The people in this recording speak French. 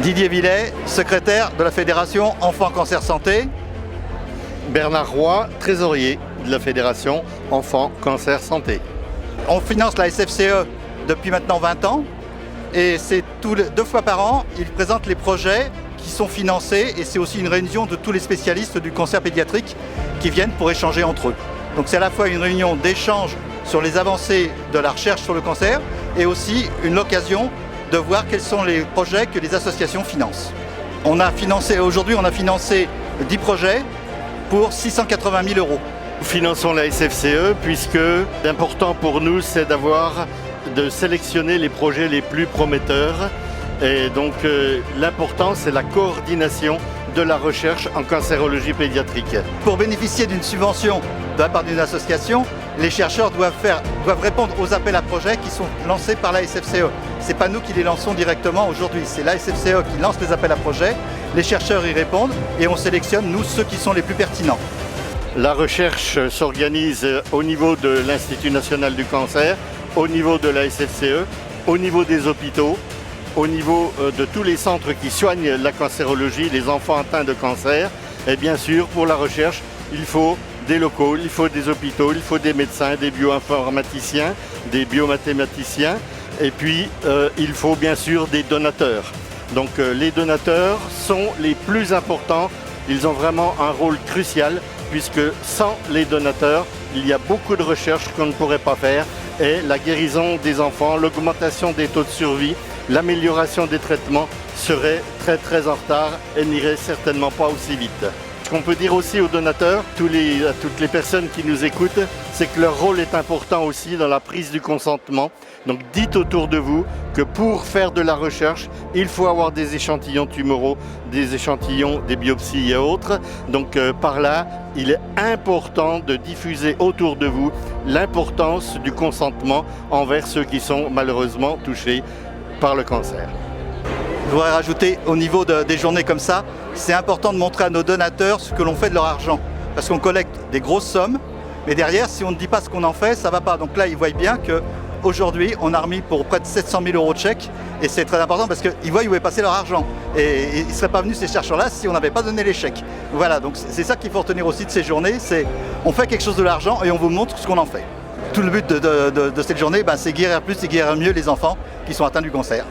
Didier Villet, secrétaire de la Fédération Enfants Cancer Santé. Bernard Roy, trésorier de la Fédération Enfants Cancer Santé. On finance la SFCE depuis maintenant 20 ans et c'est 2 fois par an, ils présentent les projets qui sont financés et c'est aussi une réunion de tous les spécialistes du cancer pédiatrique qui viennent pour échanger entre eux. Donc c'est à la fois une réunion d'échange sur les avancées de la recherche sur le cancer et aussi une occasion de voir quels sont les projets que les associations financent. Aujourd'hui on a financé 10 projets pour 680 000 €. Nous finançons la SFCE puisque l'important pour nous c'est de sélectionner les projets les plus prometteurs et donc l'important c'est la coordination de la recherche en cancérologie pédiatrique. Pour bénéficier d'une subvention de la part d'une association, les chercheurs doivent répondre aux appels à projets qui sont lancés par la SFCE. Ce n'est pas nous qui les lançons directement aujourd'hui, c'est la SFCE qui lance les appels à projets, les chercheurs y répondent et on sélectionne nous ceux qui sont les plus pertinents. La recherche s'organise au niveau de l'Institut national du cancer, au niveau de la SFCE, au niveau des hôpitaux, au niveau de tous les centres qui soignent la cancérologie, les enfants atteints de cancer. Et bien sûr, pour la recherche, il faut des locaux, il faut des hôpitaux, il faut des médecins, des bioinformaticiens, des biomathématiciens. Et puis, il faut bien sûr des donateurs. Donc les donateurs sont les plus importants. Ils ont vraiment un rôle crucial puisque sans les donateurs, il y a beaucoup de recherches qu'on ne pourrait pas faire et la guérison des enfants, l'augmentation des taux de survie, l'amélioration des traitements serait très en retard et n'irait certainement pas aussi vite. Ce qu'on peut dire aussi aux donateurs, à toutes les personnes qui nous écoutent, c'est que leur rôle est important aussi dans la prise du consentement. Donc dites autour de vous que pour faire de la recherche, il faut avoir des échantillons tumoraux, des échantillons, des biopsies et autres. Donc par là, il est important de diffuser autour de vous l'importance du consentement envers ceux qui sont malheureusement touchés par le cancer. Je voudrais rajouter au niveau des journées comme ça, c'est important de montrer à nos donateurs ce que l'on fait de leur argent. Parce qu'on collecte des grosses sommes, mais derrière, si on ne dit pas ce qu'on en fait, ça ne va pas. Donc là, ils voient bien qu'aujourd'hui, on a remis pour près de 700 000 € de chèques. Et c'est très important parce qu'ils voient où est passé leur argent. Et ils ne seraient pas venus, ces chercheurs-là, si on n'avait pas donné les chèques. Voilà, donc c'est ça qu'il faut retenir aussi de ces journées, c'est on fait quelque chose de l'argent et on vous montre ce qu'on en fait. Tout le but de cette journée, c'est guérir plus et guérir mieux les enfants qui sont atteints du cancer.